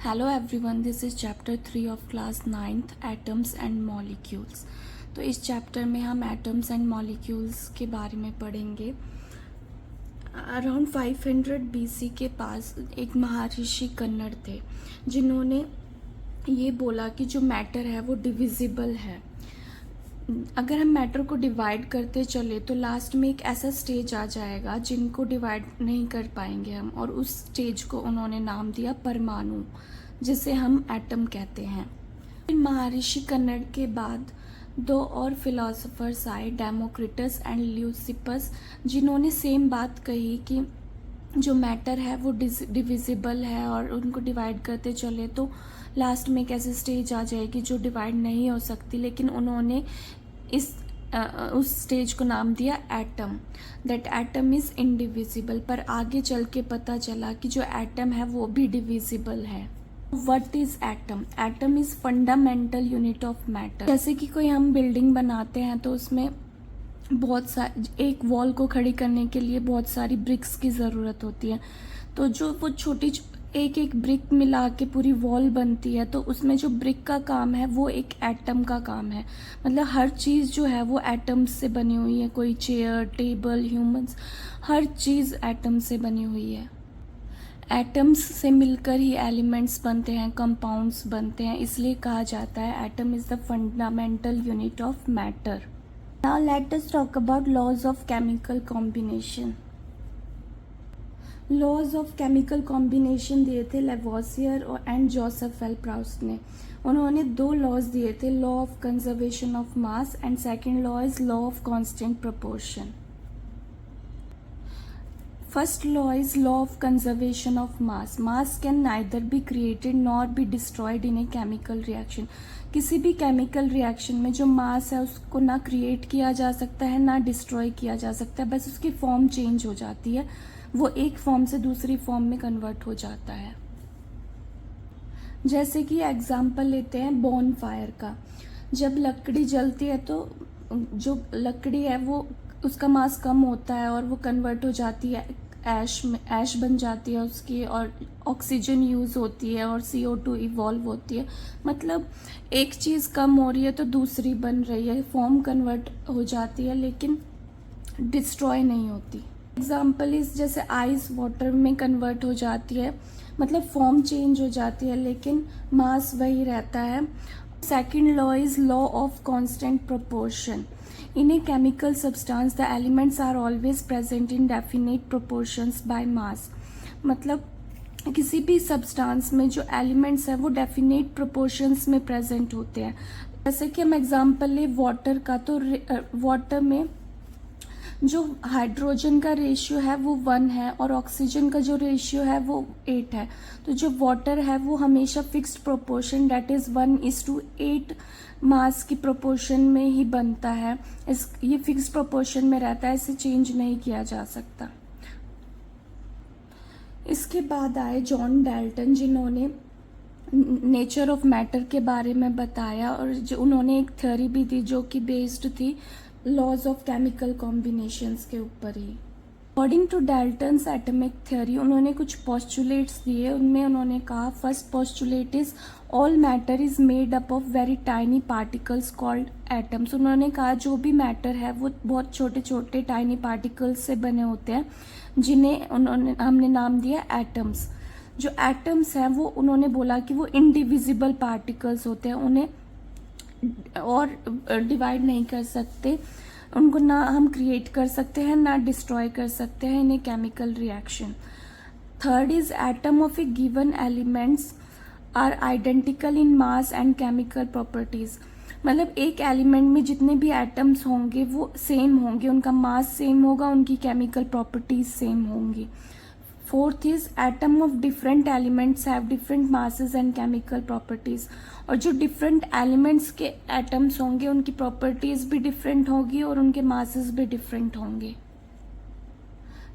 Hello everyone, this is chapter 3 of class 9th atoms and molecules. तो इस chapter में हम एटम्स एंड मॉलिक्यूल्स के बारे में पढ़ेंगे। अराउंड 500 बीसी के पास एक महर्षि कन्नड़ थे जिन्होंने ये बोला कि जो मैटर है वो डिविजिबल है। अगर हम मैटर को डिवाइड करते चले तो लास्ट में एक ऐसा स्टेज आ जाएगा जिनको डिवाइड नहीं कर पाएंगे हम, और उस स्टेज को उन्होंने नाम दिया परमाणु, जिसे हम एटम कहते हैं। महर्षि कन्नड़ के बाद दो और फिलोसोफर्स आए, डेमोक्रिटस एंड ल्यूसिपस, जिन्होंने सेम बात कही कि जो मैटर है वो डिविजिबल है और उनको डिवाइड करते चले तो लास्ट में एक ऐसी स्टेज आ जाएगी जो डिवाइड नहीं हो सकती। लेकिन उन्होंने उस स्टेज को नाम दिया atom, that atom is indivisible. पर आगे चल के पता चला कि जो एटम है वो भी डिविजिबल है। What is atom? Atom is fundamental unit of matter. जैसे कि कोई हम बिल्डिंग बनाते हैं तो उसमें एक वॉल को खड़ी करने के लिए बहुत सारी ब्रिक्स की ज़रूरत होती है। तो जो वो छोटी एक ब्रिक मिला के पूरी वॉल बनती है, तो उसमें जो ब्रिक का काम है वो एक एटम का काम है। मतलब हर चीज़ जो है वो एटम्स से बनी हुई है। कोई चेयर, टेबल, ह्यूमंस, हर चीज़ एटम से बनी हुई है। एटम्स से मिलकर ही एलिमेंट्स बनते हैं, कंपाउंड्स बनते हैं, इसलिए कहा जाता है atom is the fundamental unit of matter. Now let us talk about laws of chemical combination. Laws of chemical combination दिए थे Lavoisier and Joseph L Proust ने। उन्होंने दो लॉज दिए थे, law of conservation of mass and second law is law of constant proportion. First law is law of conservation of mass. Mass can neither be created nor be destroyed in a chemical reaction. किसी भी chemical reaction में जो मास है उसको ना create किया जा सकता है ना डिस्ट्रॉय किया जा सकता है, बस उसकी फॉर्म चेंज हो जाती है, वो एक फॉर्म से दूसरी फॉर्म में कन्वर्ट हो जाता है। जैसे कि एग्जाम्पल लेते हैं बॉन फायर का। जब लकड़ी जलती है तो जो लकड़ी है वो उसका मास कम होता है और वो कन्वर्ट हो जाती है ऐश में, ऐश बन जाती है उसकी, और ऑक्सीजन यूज़ होती है और CO2 इवॉल्व होती है। मतलब एक चीज़ कम हो रही है तो दूसरी बन रही है, फॉर्म कन्वर्ट हो जाती है लेकिन डिस्ट्रॉय नहीं होती। एग्जाम्पल इस जैसे आइस वाटर में कन्वर्ट हो जाती है, मतलब फॉर्म चेंज हो जाती है लेकिन मास वही रहता है। Second law is law of constant proportion. In a chemical substance, the elements are always present in definite proportions by mass. मतलब किसी भी सब्सटेंस में जो एलिमेंट्स हैं वो डेफिनेट प्रोपोर्शंस में प्रेजेंट होते हैं। जैसे कि हम एग्जांपल ले वाटर का, तो वाटर में जो हाइड्रोजन का रेशियो है वो 1 है और ऑक्सीजन का जो रेशियो है वो 8 है। तो जो वाटर है वो हमेशा फिक्स्ड प्रोपोर्शन, डेट इज़ 1:8 मास की प्रोपोर्शन में ही बनता है। ये फिक्स्ड प्रोपोर्शन में रहता है, इसे चेंज नहीं किया जा सकता। इसके बाद आए जॉन डाल्टन, जिन्होंने नेचर ऑफ मैटर के बारे में बताया, और जो उन्होंने एक थ्योरी भी दी जो कि बेस्ड थी लॉज ऑफ केमिकल कॉम्बिनेशंस के ऊपर ही। According to Dalton's atomic theory उन्होंने कुछ पोस्टुलेट्स दिए। उनमें उन्होंने कहा, first postulate is all matter is made up of very tiny particles called atoms. उन्होंने कहा जो भी मैटर है वो बहुत छोटे छोटे टाइनी पार्टिकल्स से बने होते हैं, जिन्हें हमने नाम दिया एटम्स। जो एटम्स हैं वो उन्होंने बोला कि वो इनडिविजिबल पार्टिकल्स होते हैं, उन्हें और डिवाइड नहीं कर सकते, उनको ना हम क्रिएट कर सकते हैं ना डिस्ट्रॉय कर सकते हैं in a chemical reaction. Third is atom of a given elements are identical in mass and chemical properties. मतलब एक एलिमेंट में जितने भी एटम्स होंगे वो सेम होंगे, उनका मास सेम होगा, उनकी केमिकल प्रॉपर्टीज सेम होंगी। Fourth is atom of different elements have different masses and chemical properties. और जो डिफरेंट एलिमेंट्स के एटम्स होंगे उनकी प्रॉपर्टीज भी डिफरेंट होगी और उनके मासेस भी डिफरेंट होंगे।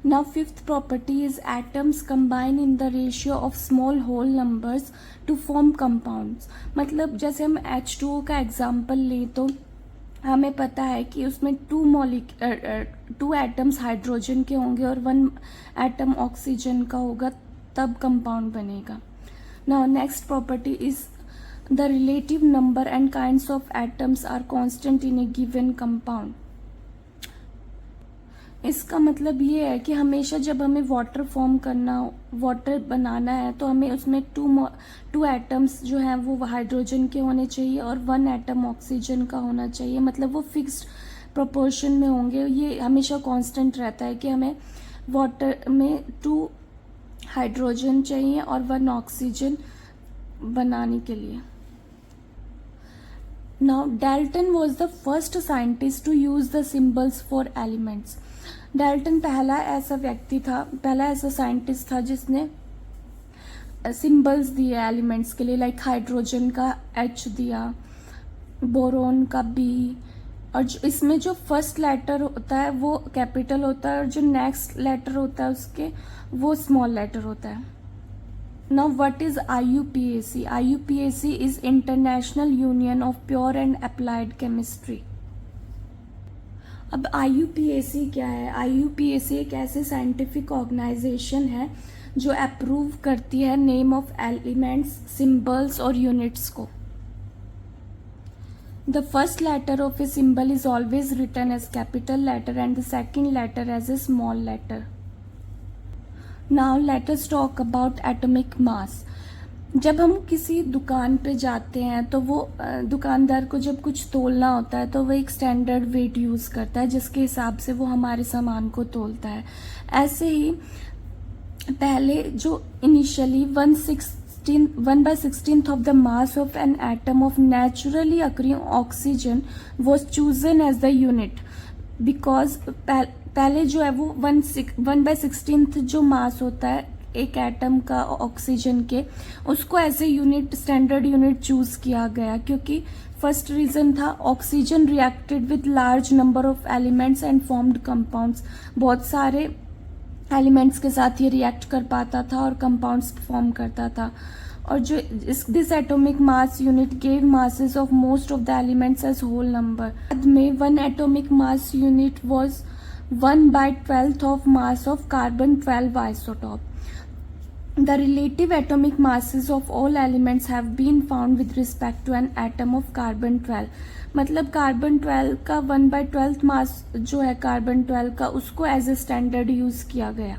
Now fifth property is atoms combine in the ratio of small whole numbers to form compounds. मतलब जैसे हम H2O का एग्जाम्पल लें तो हमें पता है कि उसमें 2 एटम्स हाइड्रोजन के होंगे और 1 एटम ऑक्सीजन का होगा, तब कंपाउंड बनेगा। Now next property is the relative number and kinds of atoms are constant in a given compound. इसका मतलब ये है कि हमेशा जब हमें वाटर बनाना है तो हमें उसमें टू एटम्स जो हैं वो हाइड्रोजन के होने चाहिए और 1 एटम ऑक्सीजन का होना चाहिए. मतलब वो फिक्स्ड प्रोपोर्शन में होंगे. ये हमेशा कांस्टेंट रहता है कि हमें वाटर में 2 हाइड्रोजन चाहिए और 1 ऑक्सीजन बनाने के लिए. Now Dalton was the first scientist to use the symbols for elements. Dalton पहला ऐसा साइंटिस्ट था जिसने सिंबल्स दिए एलिमेंट्स के लिए. लाइक हाइड्रोजन का H दिया, बोरोन का B, और इसमें जो फर्स्ट लेटर होता है वो कैपिटल होता है और जो नेक्स्ट लेटर होता है उसके वो स्मॉल लेटर होता है. Now what is IUPAC? IUPAC is International Union of Pure and Applied Chemistry. अब IUPAC क्या है? IUPAC एक ऐसे साइंटिफिक ऑर्गेनाइजेशन है जो अप्रूव करती है नेम ऑफ एलिमेंट्स, सिंबल्स और यूनिट्स को. The first letter of a symbol is always written as capital letter and the second letter as a small letter. Now let us talk about atomic mass. जब हम किसी दुकान पे जाते हैं तो वो दुकानदार को जब कुछ तोलना होता है तो वो एक स्टैंडर्ड वेट यूज़ करता है जिसके हिसाब से वो हमारे सामान को तोलता है. ऐसे ही पहले जो initially 1/16 of the mass of an atom of naturally occurring oxygen was chosen as the unit because पहले जो है वो 1/16 जो मास होता है एक एटम का ऑक्सीजन के, उसको as a unit, standard unit choose किया गया क्योंकि फर्स्ट रीजन था oxygen reacted with large number of elements and formed compounds. बहुत सारे एलिमेंट्स के साथ ये रिएक्ट कर पाता था और कंपाउंड्स फॉर्म करता था. और जो this atomic mass unit gave masses of most of the elements as whole number. बाद में 1 atomic mass unit was 1/12 of mass of carbon 12 isotope. The relative atomic masses of all elements have been found with respect to an atom of carbon 12. मतलब carbon 12 का 1/12 मास जो है carbon 12 का, उसको as a standard use किया गया.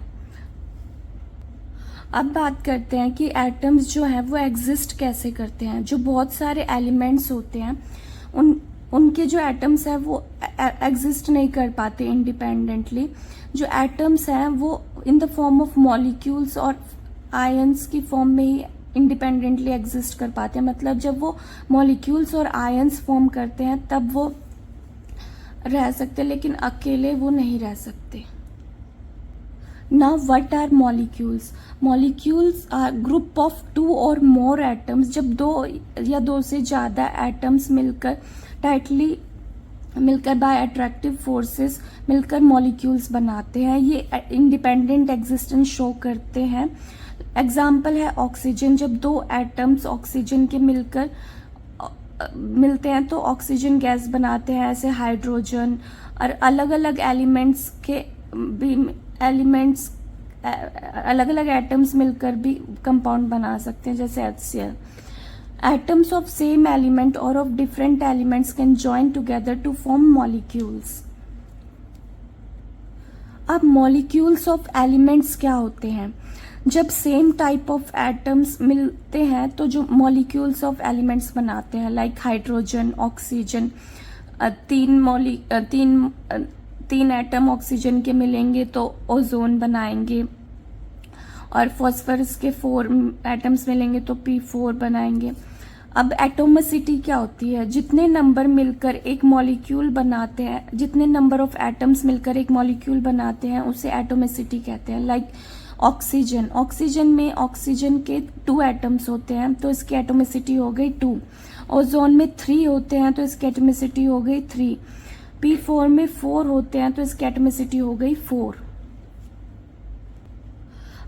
अब बात करते हैं कि एटम्स जो है वो एग्जिस्ट कैसे करते हैं. जो बहुत सारे एलिमेंट्स होते हैं उनके जो एटम्स हैं वो एग्जिस्ट नहीं कर पाते इंडिपेंडेंटली. जो एटम्स हैं वो in the form of molecules और आयंस की फॉर्म में ही इंडिपेंडेंटली एग्जिस्ट कर पाते हैं. मतलब जब वो मॉलिक्यूल्स और आयंस फॉर्म करते हैं तब वो रह सकते, लेकिन अकेले वो नहीं रह सकते. Now what are molecules? Molecules are group of 2 और मोर एटम्स. जब 2 या 2 से ज़्यादा एटम्स मिलकर टाइटली मिलकर बाय अट्रैक्टिव फोर्सेस मिलकर मॉलिक्यूल्स बनाते हैं. ये इंडिपेंडेंट एग्जिस्टेंस शो करते हैं. एग्जाम्पल है ऑक्सीजन. जब 2 एटम्स ऑक्सीजन के मिलते हैं तो ऑक्सीजन गैस बनाते हैं. ऐसे हाइड्रोजन और अलग अलग एलिमेंट्स के भी अलग अलग एटम्स मिलकर भी कंपाउंड बना सकते हैं जैसे HCl. Atoms of same element or of different elements can join together to form molecules. अब molecules of elements क्या होते हैं? जब सेम टाइप ऑफ एटम्स मिलते हैं तो जो molecules of elements बनाते हैं, like hydrogen, oxygen, 3 atom oxygen के मिलेंगे तो ओजोन बनाएंगे, और फॉस्फोरस के 4 एटम्स मिलेंगे तो P4 बनाएंगे. अब एटोमिसिटी क्या होती है? जितने नंबर मिलकर एक मॉलिक्यूल बनाते हैं, जितने नंबर ऑफ एटम्स मिलकर एक मॉलिक्यूल बनाते हैं उसे एटोमिसिटी कहते हैं. लाइक ऑक्सीजन में ऑक्सीजन के 2 एटम्स होते हैं तो इसकी एटोमिसिटी हो गई 2. ओजोन में 3 होते हैं तो इसकी एटोमिसिटी हो गई 3. P4 में 4 होते हैं तो इसकी एटोमिसिटी हो गई 4.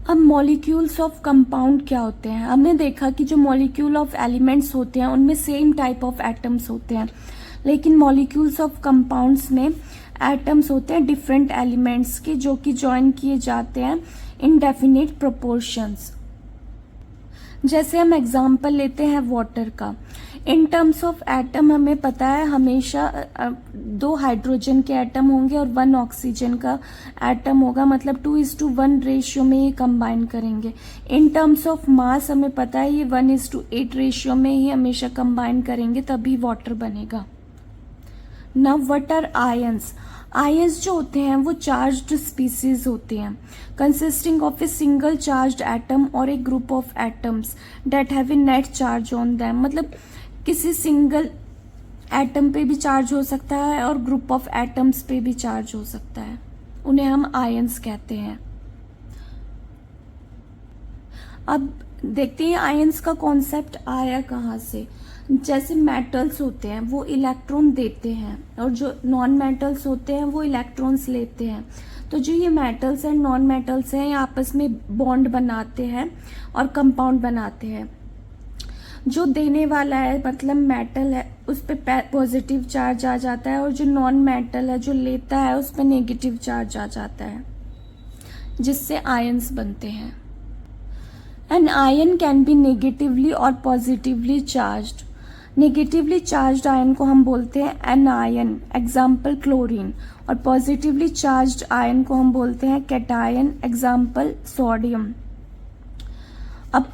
अब मॉलिक्यूल्स ऑफ कंपाउंड क्या होते हैं? हमने देखा कि जो मॉलिक्यूल ऑफ एलिमेंट्स होते हैं उनमें सेम टाइप ऑफ एटम्स होते हैं, लेकिन मॉलिक्यूल्स ऑफ कंपाउंड्स में एटम्स होते हैं डिफरेंट एलिमेंट्स के जो कि जॉइन किए जाते हैं इन डेफिनेट प्रोपोर्शंस. जैसे हम एग्जाम्पल लेते हैं वाटर का, इन टर्म्स ऑफ एटम हमें पता है हमेशा 2 हाइड्रोजन के एटम होंगे और 1 ऑक्सीजन का एटम होगा, मतलब 2:1 रेशियो में ये कंबाइन करेंगे। इन टर्म्स ऑफ मास हमें पता है ये 1:8 रेशियो में ही हमेशा कंबाइन करेंगे, तभी वाटर बनेगा। Now what are ions? Ions जो होते हैं वो चार्ज्ड स्पीसीज होते हैं, consisting of a single charged atom और a group of atoms that have a net charge on them. मतलब किसी सिंगल एटम पे भी चार्ज हो सकता है और ग्रुप ऑफ एटम्स पे भी चार्ज हो सकता है, उन्हें हम आयंस कहते हैं। अब देखते हैं आयंस का कॉन्सेप्ट आया कहाँ से। जैसे मेटल्स होते हैं वो इलेक्ट्रॉन देते हैं और जो नॉन मेटल्स होते हैं वो इलेक्ट्रॉन्स लेते हैं। तो जो ये मेटल्स एंड नॉन मेटल्स हैं ये आपस में बॉन्ड बनाते हैं और कंपाउंड बनाते हैं। जो देने वाला है मतलब मेटल है उस पे पॉजिटिव चार्ज आ जाता है और जो नॉन मेटल है जो लेता है उस पे नेगेटिव चार्ज आ जाता है, जिससे आयंस बनते हैं। An ion can be negatively और positively charged. Negatively charged ion को हम बोलते हैं एनायन, एग्जाम्पल क्लोरीन, और पॉजिटिवली चार्ज्ड आयन को हम बोलते हैं कैटायन, एग्जाम्पल सोडियम। अब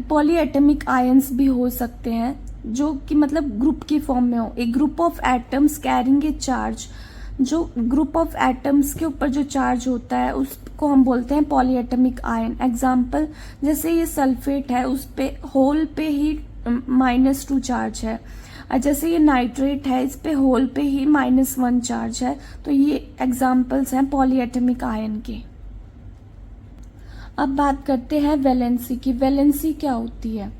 पॉलीएटमिक आयंस भी हो सकते हैं जो कि मतलब ग्रुप की फॉर्म में हो, एक group of atoms carrying a charge. जो ग्रुप ऑफ एटम्स के ऊपर जो चार्ज होता है उसको हम बोलते हैं पॉलीएटमिक आयन। एग्जाम्पल जैसे ये सल्फेट है उस पे होल पे ही -2 चार्ज है, और जैसे ये नाइट्रेट है इस पे होल पे ही -1 चार्ज है। तो ये एग्जाम्पल्स हैं पॉलीएटमिक आयन के। अब बात करते हैं वैलेंसी की। वैलेंसी क्या होती है?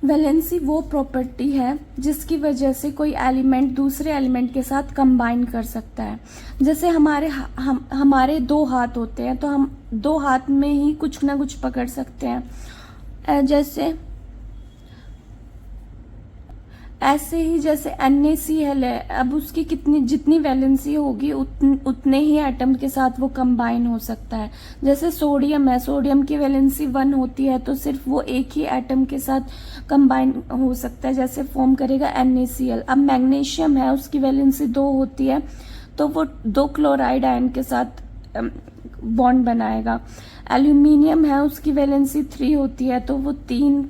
वैलेंसी वो प्रॉपर्टी है जिसकी वजह से कोई एलिमेंट दूसरे एलिमेंट के साथ कंबाइन कर सकता है। जैसे हमारे 2 हाथ होते हैं तो हम 2 हाथ में ही कुछ ना कुछ पकड़ सकते हैं। ऐसे ही जैसे NaCl है, अब उसकी जितनी वैलेंसी होगी उतने ही एटम के साथ वो कंबाइन हो सकता है। जैसे सोडियम है, सोडियम की वैलेंसी 1 होती है तो सिर्फ वो एक ही एटम के साथ कंबाइन हो सकता है, जैसे फॉर्म करेगा NaCl। अब मैग्नीशियम है उसकी वैलेंसी 2 होती है तो वो 2 क्लोराइड आयन के साथ बॉन्ड बनाएगा। एल्यूमिनियम है उसकी वैलेंसी 3 होती है तो वो 3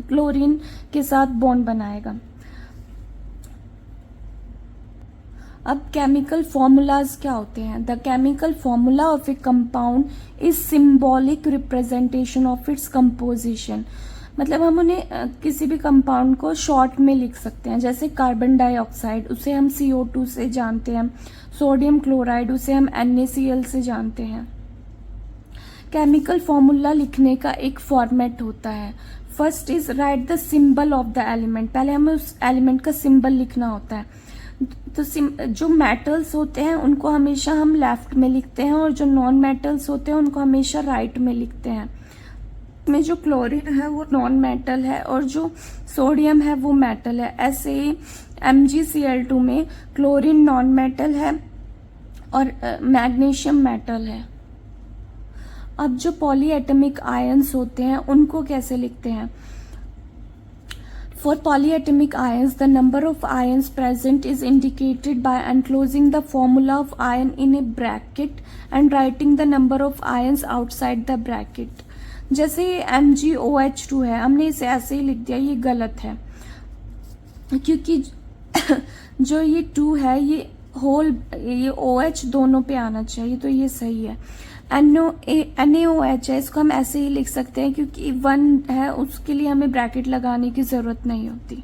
क्लोरीन के साथ बॉन्ड बनाएगा। अब केमिकल फॉर्मूलाज क्या होते हैं? The chemical formula of A compound is symbolic representation of its composition. मतलब हम उन्हें किसी भी कंपाउंड को शॉर्ट में लिख सकते हैं। जैसे कार्बन डाइऑक्साइड उसे हम CO2 से जानते हैं, सोडियम क्लोराइड उसे हम NaCl से जानते हैं। केमिकल फॉर्मूला लिखने का एक फॉर्मेट होता है। First is right the symbol of the element. पहले हमें उस एलिमेंट का सिंबल लिखना होता है। तो जो मेटल्स होते हैं उनको हमेशा हम लेफ्ट में लिखते हैं और जो नॉन मेटल्स होते हैं उनको हमेशा राइट में लिखते हैं। में जो क्लोरीन है वो नॉन मेटल है और जो सोडियम है वो मेटल है। ऐसे ही MgCl2 में क्लोरीन नॉन मेटल है और मैग्नीशियम मेटल है। अब जो पॉलीएटमिक आयंस होते हैं उनको कैसे लिखते हैं? For polyatomic ions, the number of ions present is indicated by enclosing the formula of ion in a bracket and writing the number of ions outside the bracket. जैसे MgOH2 है, हमने इसे ऐसे ही लिख दिया, ये गलत है क्योंकि जो ये 2 है ये OH दोनों पे आना चाहिए, तो ये सही है। NaOH है, इसको हम ऐसे ही लिख सकते हैं क्योंकि 1 है उसके लिए हमें ब्रैकेट लगाने की जरूरत नहीं होती।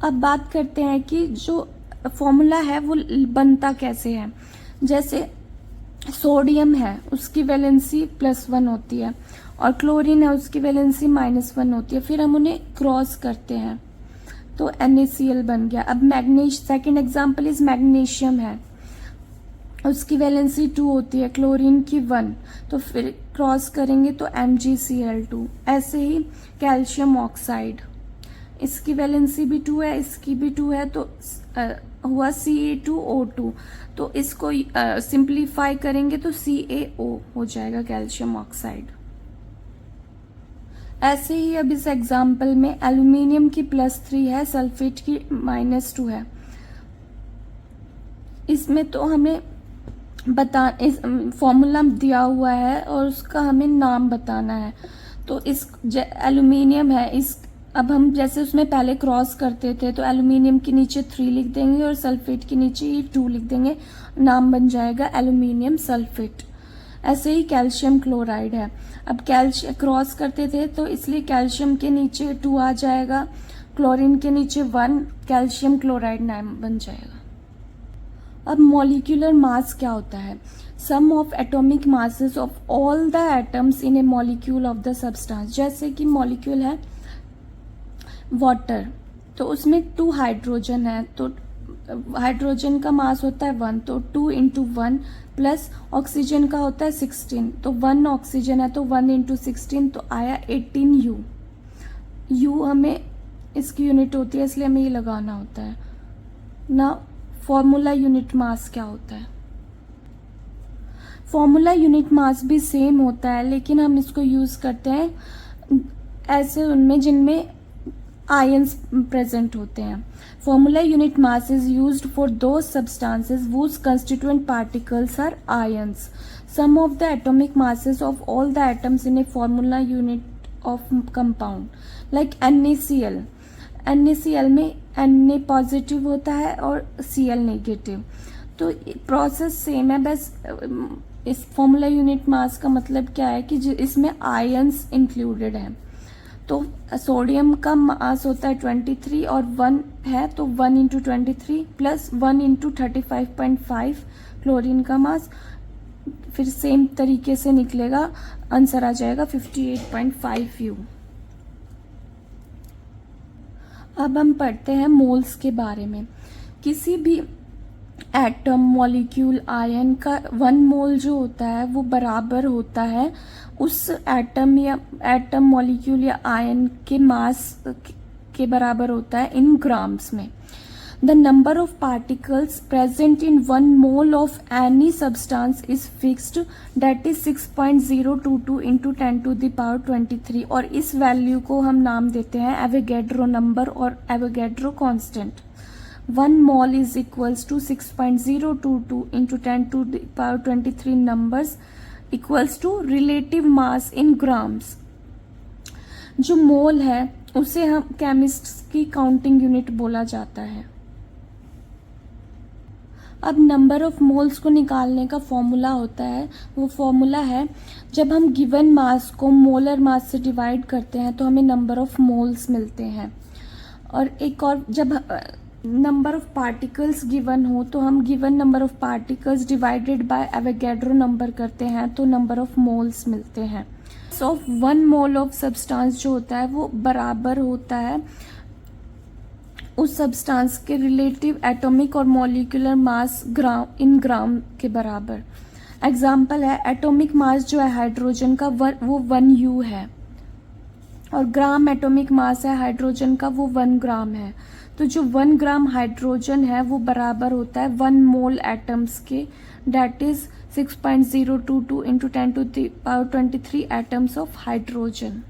अब बात करते हैं कि जो फॉर्मूला है वो बनता कैसे है। जैसे सोडियम है उसकी वैलेंसी +1 होती है और क्लोरीन है उसकी वैलेंसी -1 होती है। फिर हम उन्हें क्रॉस करते हैं तो NaCl बन गया। अब सेकेंड एग्जाम्पल इज मैग्नीशियम है, उसकी वैलेंसी 2 होती है, क्लोरीन की 1, तो फिर क्रॉस करेंगे तो MgCl2। ऐसे ही कैल्शियम ऑक्साइड, इसकी वैलेंसी भी 2 है, इसकी भी 2 है, तो हुआ CA2O2। तो इसको सिंप्लीफाई करेंगे तो CaO हो जाएगा, कैल्शियम ऑक्साइड। ऐसे ही अब इस एग्जाम्पल में एल्यूमिनियम की +3 है, सल्फेट की -2 है। इसमें तो हमें इस फॉर्मूला दिया हुआ है और उसका हमें नाम बताना है। तो इस एल्यूमिनियम है, इस अब हम जैसे उसमें पहले क्रॉस करते थे तो एल्यूमिनियम के नीचे 3 लिख देंगे और सल्फेट के नीचे ही 2 लिख देंगे, नाम बन जाएगा एल्यूमिनियम सल्फेट। ऐसे ही कैल्शियम क्लोराइड है, अब कैल्शियम क्रॉस करते थे तो इसलिए कैल्शियम के नीचे 2 आ जाएगा, क्लोरीन के नीचे 1, कैल्शियम क्लोराइड नाम बन जाएगा। अब मॉलिक्यूलर मास क्या होता है? Sum of atomic masses of all the atoms in a molecule of the substance. जैसे कि मॉलिक्यूल है वाटर, तो उसमें 2 हाइड्रोजन है, तो हाइड्रोजन का मास होता है 1, तो 2 × 1 प्लस ऑक्सीजन का होता है 16, तो 1 ऑक्सीजन है तो 1 × 16 तो आया 18U। U हमें इसकी यूनिट होती है इसलिए हमें ये लगाना होता है ना। फॉर्मूला यूनिट मास क्या होता है? फॉर्मूला यूनिट मास भी सेम होता है, लेकिन हम इसको यूज करते हैं ऐसे उनमें जिनमें आयंस प्रेजेंट होते हैं। Formula unit mass is used for those substances whose constituent particles are ions. Sum of the atomic masses of all the atoms in a formula unit of compound like NaCl. NaCl में Na positive होता है और Cl negative, तो process same है, बस इस formula unit mass का मतलब क्या है कि इसमें आयंस इंक्लूडेड है। तो सोडियम का मास होता है 23 और 1 है तो 1 × 23 प्लस 1 × 35.5 क्लोरीन का मास, फिर सेम तरीके से निकलेगा, आंसर आ जाएगा 58.5U। अब हम पढ़ते हैं मोल्स के बारे में। किसी भी एटम, मॉलिक्यूल, आयन का 1 मोल जो होता है वो बराबर होता है उस एटम मॉलिक्यूल या आयन के मास के बराबर होता है इन ग्राम्स में। The number of particles present in 1 mole of any substance is fixed, that is 6.022 × 10⁻23, और इस वैल्यू को हम नाम देते हैं एवोगैड्रो नंबर और Avogadro constant. 1 mole is equals to 6.022 × 10⁻23 numbers equals to relative mass in grams। जो मोल है उसे हम केमिस्ट की काउंटिंग यूनिट बोला जाता है। अब नंबर ऑफ मोल्स को निकालने का फॉर्मूला होता है, वो फॉर्मूला है जब हम गिवन मास को मोलर मास से डिवाइड करते हैं तो हमें नंबर ऑफ मोल्स मिलते हैं। और एक और, जब नंबर ऑफ पार्टिकल्स गिवन हो तो हम given number of particles divided by Avogadro number करते हैं तो नंबर ऑफ मोल्स मिलते हैं। सो 1 मोल ऑफ सब्सटेंस जो होता है वो बराबर होता है उस सब्सटेंस के रिलेटिव एटॉमिक और मॉलिक्यूलर मास इन ग्राम के बराबर। एग्जाम्पल है, एटॉमिक मास जो है हाइड्रोजन का वो 1U है और ग्राम एटॉमिक मास है हाइड्रोजन का वो 1 ग्राम है। तो जो 1 ग्राम हाइड्रोजन है वो बराबर होता है 1 मोल एटम्स के, that is 6.022 × 10⁻23 atoms of hydrogen.